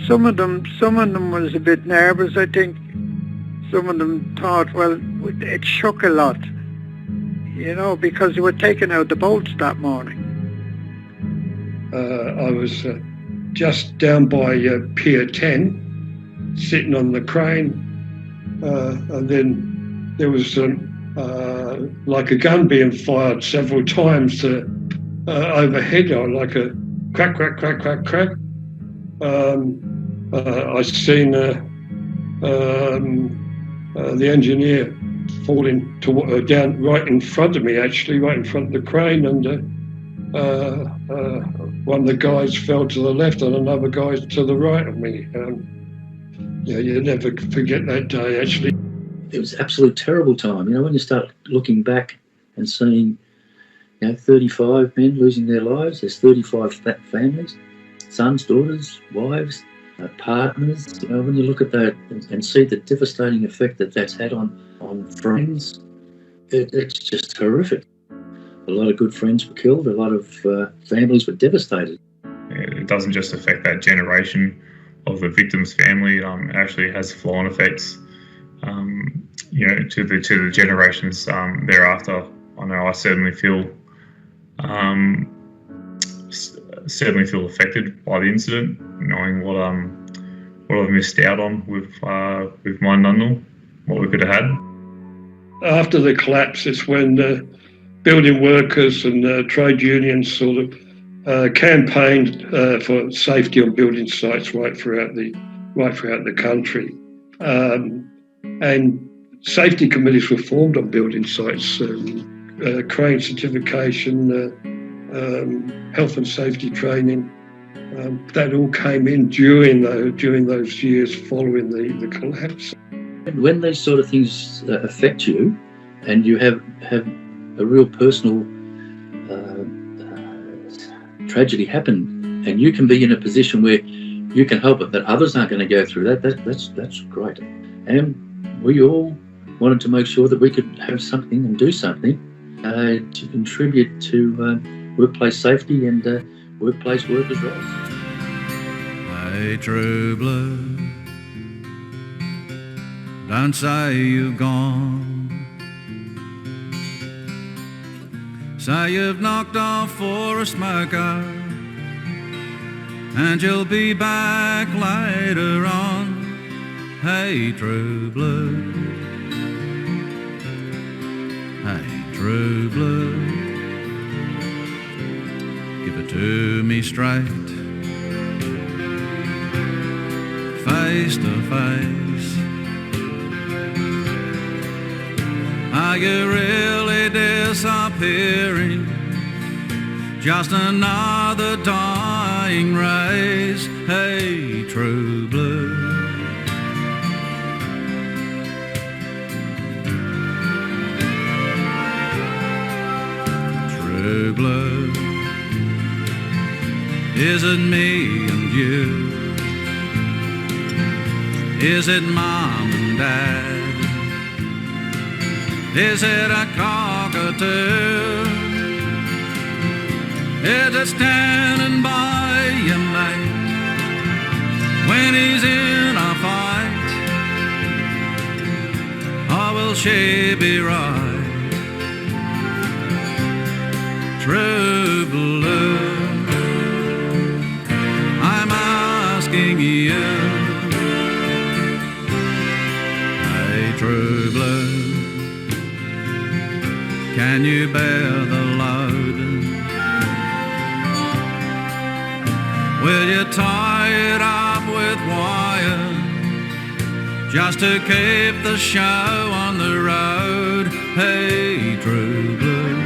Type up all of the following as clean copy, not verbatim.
Some of them was a bit nervous, I think. Some of them thought, well, it shook a lot, because they were taking out the bolts that morning. I was just down by Pier 10, sitting on the crane, and then there was like a gun being fired several times overhead, like a crack, crack, crack, crack, crack. I seen the engineer falling down right in front of me, actually, right in front of the crane, and one of the guys fell to the left and another guy to the right of me. You never forget that day, actually. It was absolute terrible time, when you start looking back and seeing 35 men losing their lives. There's 35 families, sons, daughters, wives, partners. When you look at that and see the devastating effect that's had on friends, it's just horrific. A lot of good friends were killed. A lot of families were devastated. It doesn't just affect that generation of the victim's family. It actually has flow-on effects, to the generations thereafter. I know I certainly feel affected by the incident, knowing what I've missed out on with my Nundle, what we could have had. After the collapse, it's when the building workers and trade unions sort of campaigned for safety on building sites right throughout the country, and safety committees were formed on building sites, crane certification, health and safety training. That all came in during those years following the collapse. When these sort of things affect you, and you have a real personal tragedy happen, and you can be in a position where you can help it, that others aren't going to go through that's great. And we all wanted to make sure that we could have something and do something to contribute to workplace safety and workplace workers' rights. Hey, true blue, don't say you've gone. Say you've knocked off for a smoker, and you'll be back later on. Hey, true blue. Hey, true blue. Give it to me straight, face to face. Are you really disappearing? Just another dying race. Hey, true blue. True blue. Is it me and you? Is it mom and dad? Is it a cockatoo? Is it standing by your mate when he's in a fight? Or will she be right? True blue, I'm asking you. Hey, true blue, can you bear the load? Will you tie it up with wire just to keep the show on the road? Hey, true blue.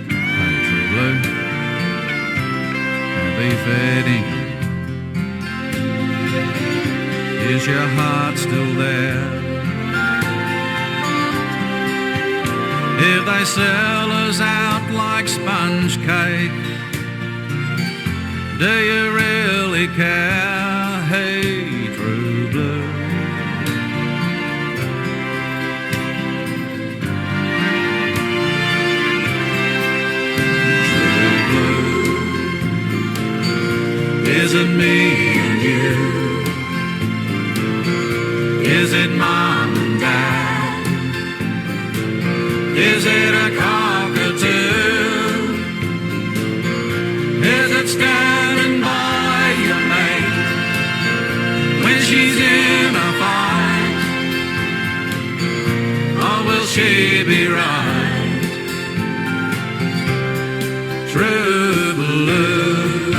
Hey, true blue. Happy fading. Is your heart still there? If they sell us out like sponge cake, do you really care? Hey, true blue. True blue. Is it me and you? Is it mom and dad? Is it a cockatoo? Is it standing by your mate when she's in a fight? Or will she be right? True blue,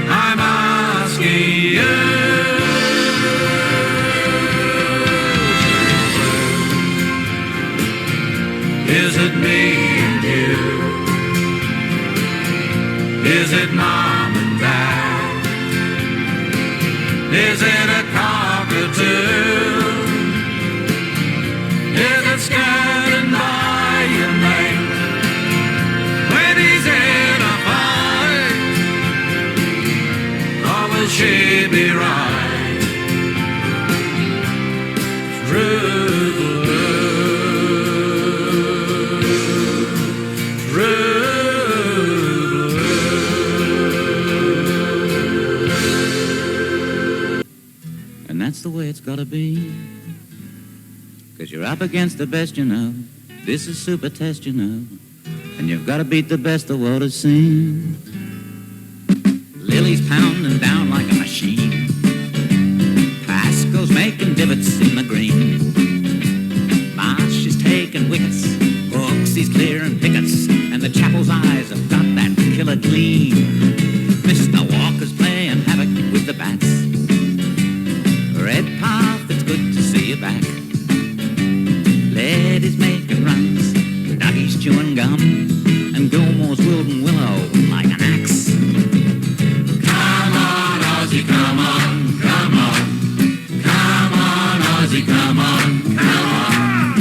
I'm asking you. Is it me and you? Is it mom and dad? Is it a cockatoo? Is it standing by your mate when he's in a fight? Or will she be right? True blue. And that's the way it's gotta be. 'Cause you're up against the best, you know. This is super test, you know. And you've gotta beat the best the world has seen. Lily's pounding down like a machine. Pascal's making divots in the green. Marsh is taking wickets. Hooks he's clearing pickets. And the Chapel's eyes have got that killer gleam. Mr. Walker's playing havoc with the bats. Redpath, it's good to see you back. Lady's making runs, Dougie's chewing gum, and Gilmore's wielding willow like an axe. Come on, Ozzy, come on, come on. Come on, Ozzy, come on, come on.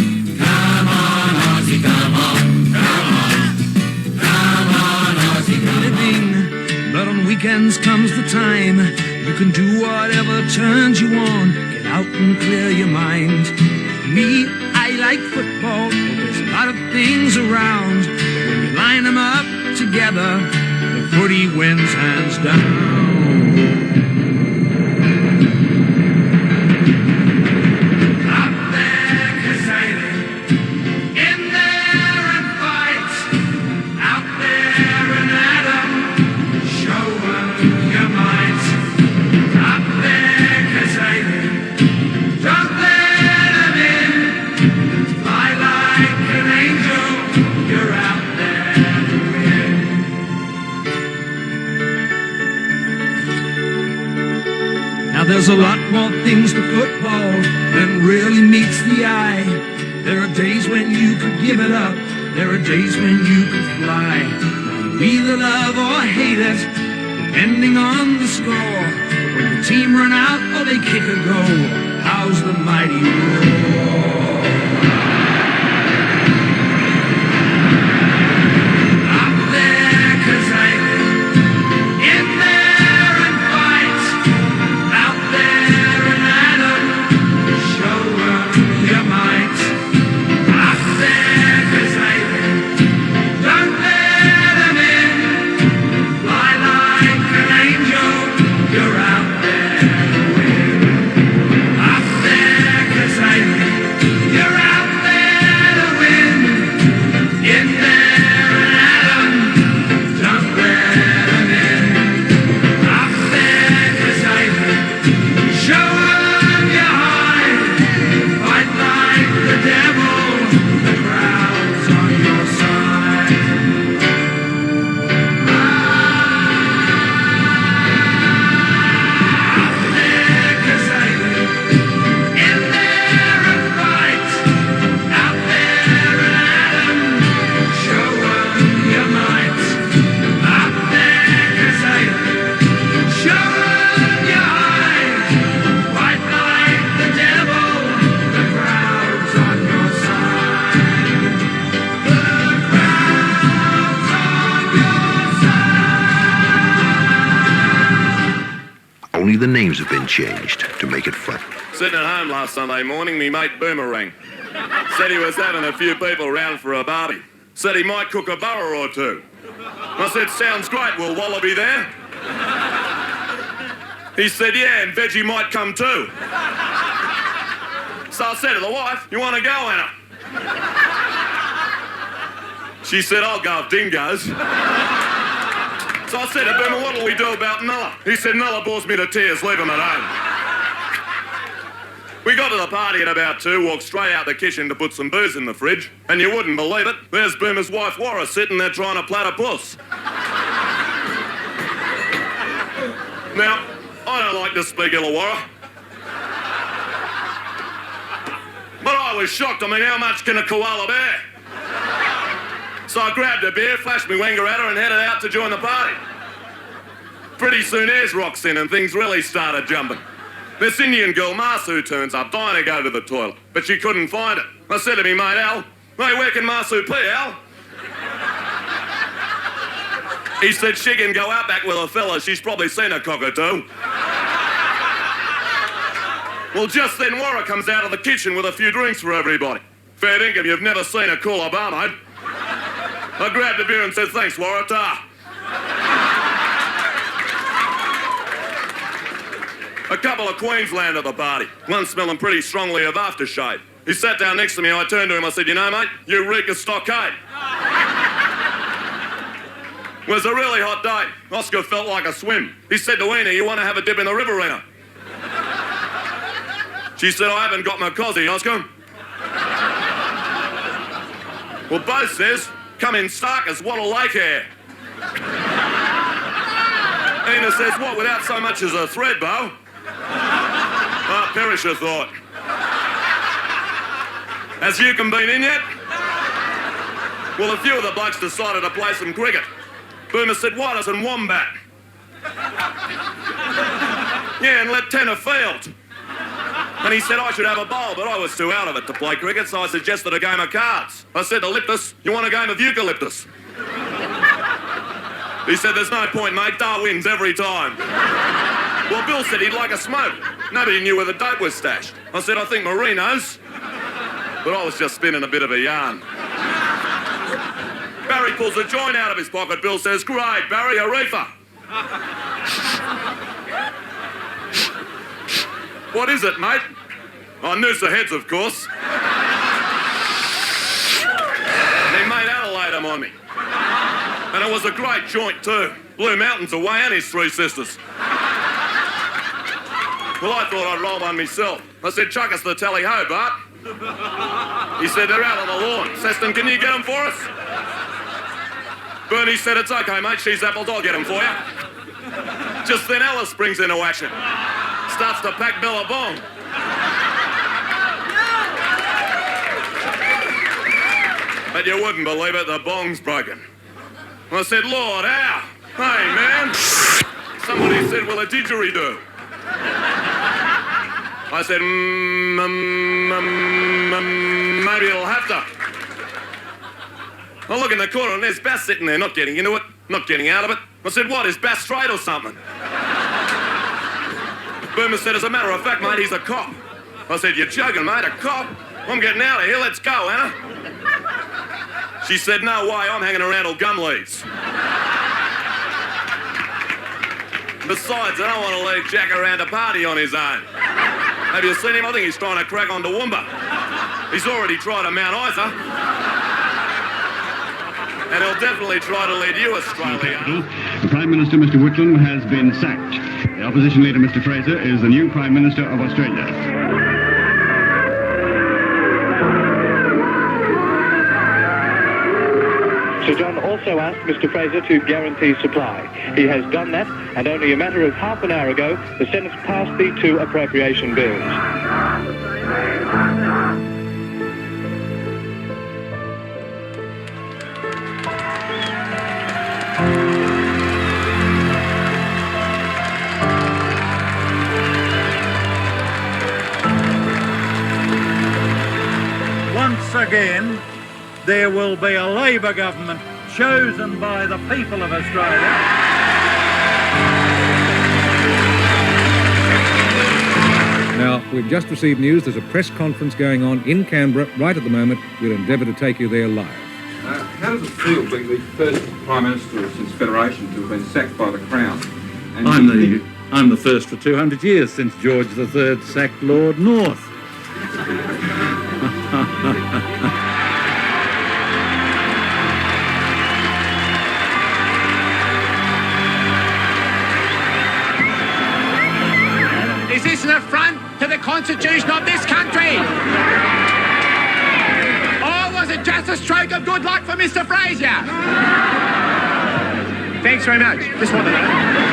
Come on, Ozzy, come on, come on. Come on, Ozzy, come on. Living, but on weekends comes the time. You can do whatever turns you on. Get out and clear your mind. Me, I like football. There's a lot of things around. When you line them up together, the footy wins hands down. Up there, Cassandra, in there and fight. Out there and Adam, show 'em your might. Up there, Cassandra, don't let 'em in. Fly like an angel, you're out there to win. Now there's a lot more things to football than really meets the eye. There are days when you could give it up. There are days when you could fly. You either love or hate it, depending on the score. When the team run out or they kick a goal, how's the mighty roar? Up there, Cassandra, in there and fight. Out there and Adam, show 'em your might. Up there, Cassandra, don't let 'em in. Fly like an angel, you're out there to win. Up there, Cassandra, you're out there to win. In there and Adam, don't let 'em in. Up there, Cassandra, show 'em your hide. Fight like the devil, the crowd's on your side. Up there, Cassandra, in there and fight. Out there and Adam, show 'em your might. Up there, Cassandra, show 'em your hide. Fight like the devil, the crowd's on your side. The crowd's on your side. Only the names have been changed to make it fun. Sitting at home last Sunday morning, me mate Boomerang said he was having a few people round for a barbie. Said he might cook a burger or two. I said, sounds great, will Wallaby there? He said, yeah, and Veggie might come too. So I said to the wife, you want to go, Anna? She said, I'll go if dingoes. So I said to Boomer, what'll we do about Nulla? He said, Nulla bores me to tears, leave him at home. We got to the party at about 2, walked straight out the kitchen to put some booze in the fridge, and you wouldn't believe it, there's Boomer's wife, Warra, sitting there trying to platypus. Now, I don't like to speak ill of Warra, but I was shocked. I mean, how much can a koala bear? So I grabbed a beer, flashed my wanger at her, and headed out to join the party. Pretty soon, Ayers rocks in, and things really started jumping. This Indian girl, Masu, turns up, dying to go to the toilet, but she couldn't find it. I said to me mate, Al, hey, where can Masu pee, Al? He said she can go out back with a fella. She's probably seen a cockatoo. Well, just then, Warra comes out of the kitchen with a few drinks for everybody. Fair dinkum, you've never seen a cooler bar, mate. I grabbed a beer and said, thanks, Warra, ta. A couple of Queensland at the party, one smelling pretty strongly of aftershave. He sat down next to me, I turned to him, I said, you know, mate, you reek of stockade. It was a really hot day. Oscar felt like a swim. He said to Weena, you want to have a dip in the riverina? She said, I haven't got my cosy, Oscar. Well, Bo says, come in stark as Wattle Lake hair. Ena says, what, without so much as a thread, Bo? Ah, Perisher thought. Has Yukon been in yet? Well, a few of the blokes decided to play some cricket. Boomer said, Waters and Wombat. Yeah, and let Tenner field. And he said I should have a bowl, but I was too out of it to play cricket, so I suggested a game of cards. I said to Liptus, you want a game of eucalyptus? He said, there's no point, mate, Dar wins every time. Well, Bill said he'd like a smoke. Nobody knew where the dope was stashed. I said, I think Marie knows. But I was just spinning a bit of a yarn. Barry pulls a joint out of his pocket. Bill says, great, Barry, a reefer. What is it, mate? Oh, Noosa heads, of course. And he made Adelaide on me. And it was a great joint, too. Blue Mountains away and his 3 sisters. Well, I thought I'd roll one myself. I said, chuck us the tally-ho, Bart. He said, they're out on the lawn. Seston, can you get them for us? Bernie said, it's okay, mate. She's apples. I'll get them for you. Just then Alice springs into action. Starts to pack Billabong. But you wouldn't believe it, the bong's broken. I said, Lord, how? Hey, man. Somebody said, will a didgeridoo? I said, maybe it'll have to. I look in the corner and there's Bass sitting there, not getting into it, not getting out of it. I said, what, is Bass straight or something? Boomer said, as a matter of fact, mate, he's a cop. I said, you're joking, mate, a cop? I'm getting out of here, let's go, Anna. She said, no way, I'm hanging around till gum leaves. Besides, I don't want to leave Jack around a party on his own. Have you seen him? I think he's trying to crack on Toowoomba. He's already tried a Mount Isa. And he'll definitely try to lead you, Australia. The Prime Minister, Mr. Whitlam, has been sacked. The opposition leader, Mr. Fraser, is the new Prime Minister of Australia. Sir John also asked Mr. Fraser to guarantee supply. He has done that, and only a matter of half an hour ago, the Senate passed the 2 appropriation bills. Once again, there will be a Labor government chosen by the people of Australia. Now, we've just received news there's a press conference going on in Canberra right at the moment. We'll endeavour to take you there live. How does it feel being the first Prime Minister since Federation to have been sacked by the Crown I'm the first for 200 years since George III sacked Lord North. Is this an affront to the Constitution of this country? Or was it just a stroke of good luck for Mr. Fraser? Thanks very much. Just want to know.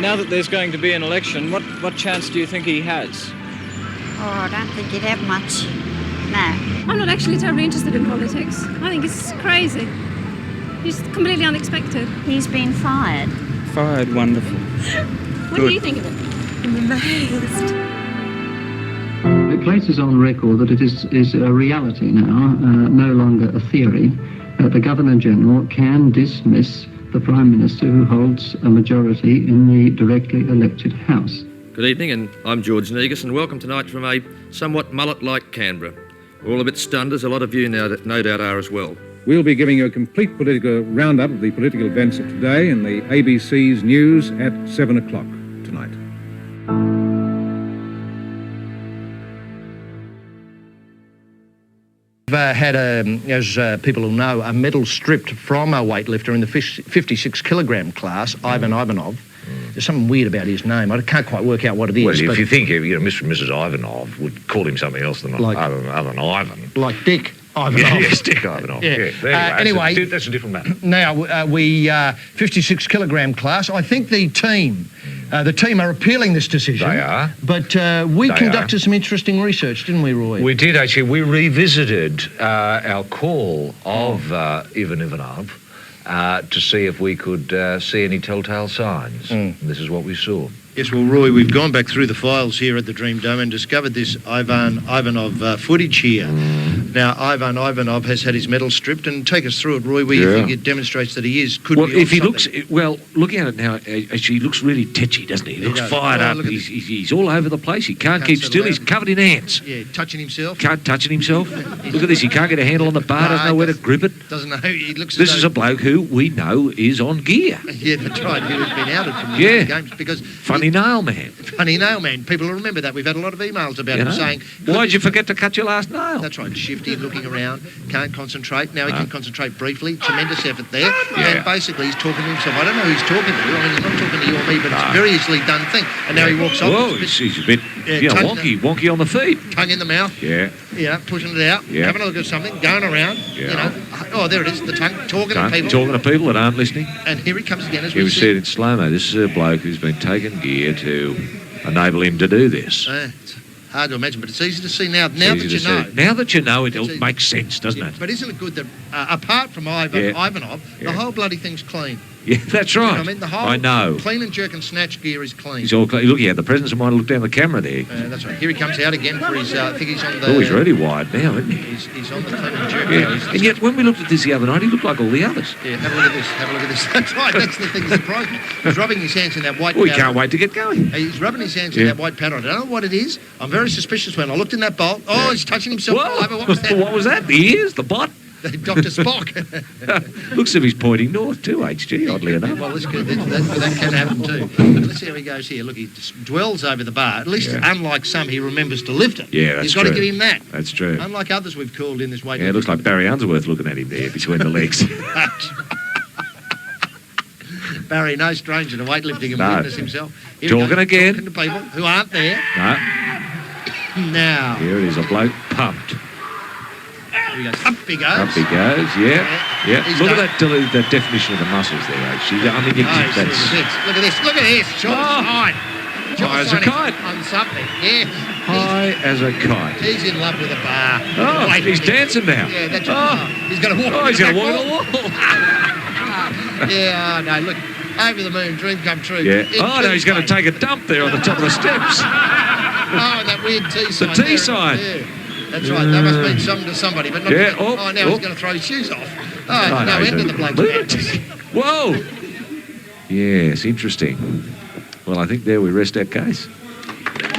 Now that there's going to be an election, what chance do you think he has? Oh, I don't think he'd have much. No. I'm not actually terribly interested in politics. I think it's crazy. It's completely unexpected. He's been fired. Fired, wonderful. What do you think of it? I'm amazed. It places on record that it is a reality now, no longer a theory. The Governor-General can dismiss the Prime Minister who holds a majority in the directly elected House. Good evening, and I'm George Negus, and welcome tonight from a somewhat mullet-like Canberra. We're all a bit stunned, as a lot of you no doubt are as well. We'll be giving you a complete political roundup of the political events of today in the ABC's news at 7 o'clock tonight. Had, as people will know, a medal stripped from a weightlifter in the 56-kilogram class, Ivan Ivanov. There's something weird about his name. I can't quite work out what it is. Well, if you think, Mr. and Mrs. Ivanov would call him something else than other than Ivan. Like Dick Ivanov. Yes, Dick Ivanov. Yeah. Anyway, that's a different matter. Now, we 56-kilogram class. I think the team are appealing this decision. They are. But we conducted some interesting research, didn't we, Roy? We did, actually. We revisited our call of Ivan Ivanov to see if we could see any telltale signs. And this is what we saw. Yes, well, Roy, we've gone back through the files here at the Dream Dome and discovered this Ivan Ivanov footage here. Now, Ivan Ivanov has had his medal stripped, and take us through it, Roy, where you think it demonstrates that he could be if he something. looking at it now, actually, he looks really tetchy, doesn't he? He looks fired up. He's all over the place. He can't keep still. He's covered in ants. Yeah, touching himself. Touching himself. Look at this. He can't get a handle on the bar. Doesn't know where to grip it. Doesn't know. He looks. This is a bloke who we know is on gear. Yeah, that's right. Who's been outed from the games because funny nail man. Funny nail man. People will remember that. We've had a lot of emails about him saying, "Why'd you forget to cut your last nail?" That's right. Shifty, looking around, can't concentrate. Now he can concentrate briefly. Tremendous effort there. And basically, he's talking to himself. I don't know who he's talking to. I mean, he's not talking to you or me, but it's a very easily done thing. And now he walks off. Whoa, he's a bit wonky on the feet. Tongue in the mouth. Yeah. Yeah, pushing it out. Yeah. Having a look at something, going around. Yeah. You know. Oh, there it is. The tongue talking to people. Talking to people that aren't listening. And here he comes again. As we see. said in slow-mo, this is a bloke who's been taken gear to enable him to do this. It's hard to imagine, but it's easy to see now. Now that you know. Now that you know, it'll make sense, doesn't it? But isn't it good that, apart from Ivanov, the whole bloody thing's clean? Yeah, that's right. You know what I mean, the whole I know. Clean and jerk and snatch gear is clean. He's all clean. Look, he had the presence of mind to look down the camera there. That's right. Here he comes out again for his, I think he's on the... Oh, he's really wide now, isn't he? He's on the clean and jerk. Yeah. And yet, when we looked at this the other night, he looked like all the others. Yeah, have a look at this. Have a look at this. That's right. That's the thing that surprised me. He's rubbing his hands in that white powder. We can't wait to get going. He's rubbing his hands in that white powder. I don't know what it is. I'm very suspicious when I looked in that bowl. Oh, he's touching himself all over. What was that? What was that? The ears? The butt? Dr. Spock. Looks as if he's pointing north too, HG, oddly enough. Well, that can happen too. Let's see how he goes here. Look, he dwells over the bar. At least, unlike some, he remembers to lift it. Yeah, that's true. You've got to give him that. That's true. Unlike others we've called in this weight. Yeah, it looks like Barry Unsworth looking at him there between the legs. Barry, no stranger to weightlifting and fitness himself. Talking again. Talking to people who aren't there. No. Now. Here it is, a bloke pumped. Here he goes. Up he goes. Up he goes, yeah. Look at that definition of the muscles there, HG. I mean, that's... Look at this. Look at this. High as a kite. On something, yeah. High as a kite. He's in love with a bar. Oh, he's dancing now. Yeah, that's right. He's going to walk. Oh, he's going to walk on the wall. Yeah, no, look. Over the moon, dream come true. Yeah. No, he's going to take a dump there on the top of the steps. Oh, and that weird T sign. The T sign. Yeah. That's right. That must mean something to somebody, but not to me. Oh, now he's going to throw his shoes off. Oh, no, end of the bloke's madness. Whoa. Yes, interesting. Well, I think there we rest our case.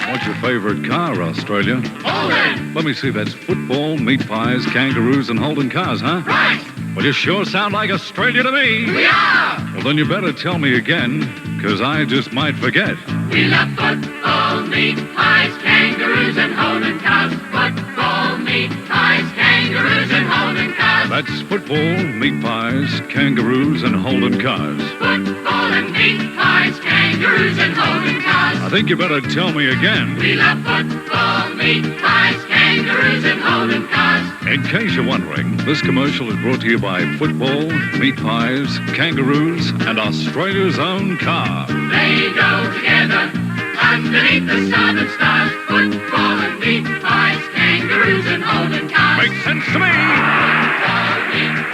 What's your favourite car, Australia? Holden! Let me see, that's football, meat pies, kangaroos, and Holden cars, huh? Right! Well, you sure sound like Australia to me. We are! Well, then you better tell me again, 'cause I just might forget. We love football, meat pies, kangaroos and Holden cars. Football, meat pies, kangaroos and Holden cars. That's football, meat pies, kangaroos, and Holden cars. Football and meat pies, kangaroos and Holden cars. I think you better tell me again. We love football, meat pies, kangaroos and Holden cars. In case you're wondering, this commercial is brought to you by football, meat pies, kangaroos, and Australia's own car. They go together underneath the southern stars. Football and meat pies, kangaroos and Holden cars. Makes sense to me.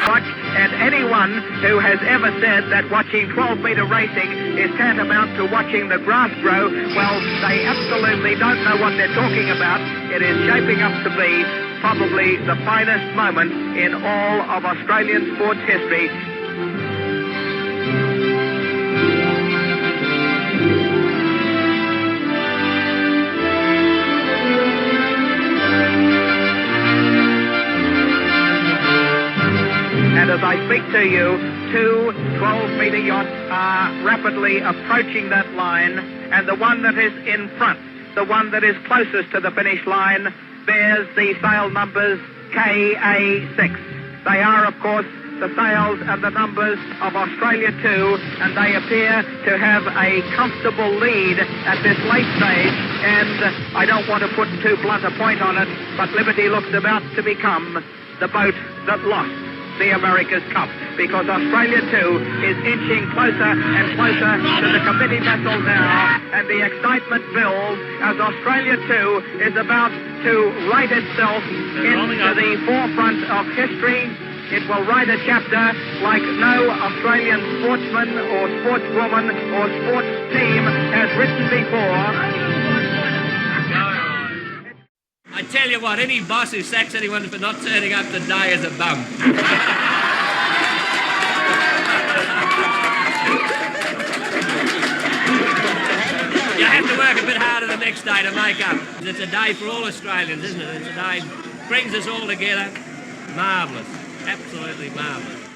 Watch, and anyone who has ever said that watching 12-metre racing is tantamount to watching the grass grow, well, they absolutely don't know what they're talking about. It is shaping up to be probably the finest moment in all of Australian sports history. And as I speak to you, two 12-metre yachts are rapidly approaching that line, and the one that is in front, the one that is closest to the finish line, bears the sail numbers KA6. They are, of course, the sails and the numbers of Australia 2, and they appear to have a comfortable lead at this late stage, and I don't want to put too blunt a point on it, but Liberty looks about to become the boat that lost the America's Cup, because Australia 2 is inching closer and closer to the committee vessel now, and the excitement builds as Australia 2 is about to write itself into the forefront of history. It will write a chapter like no Australian sportsman or sportswoman or sports team has written before. I tell you what, any boss who sacks anyone for not turning up today is a bum. You have to work a bit harder the next day to make up. It's a day for all Australians, isn't it? It's a day that brings us all together. Marvellous. Absolutely marvellous.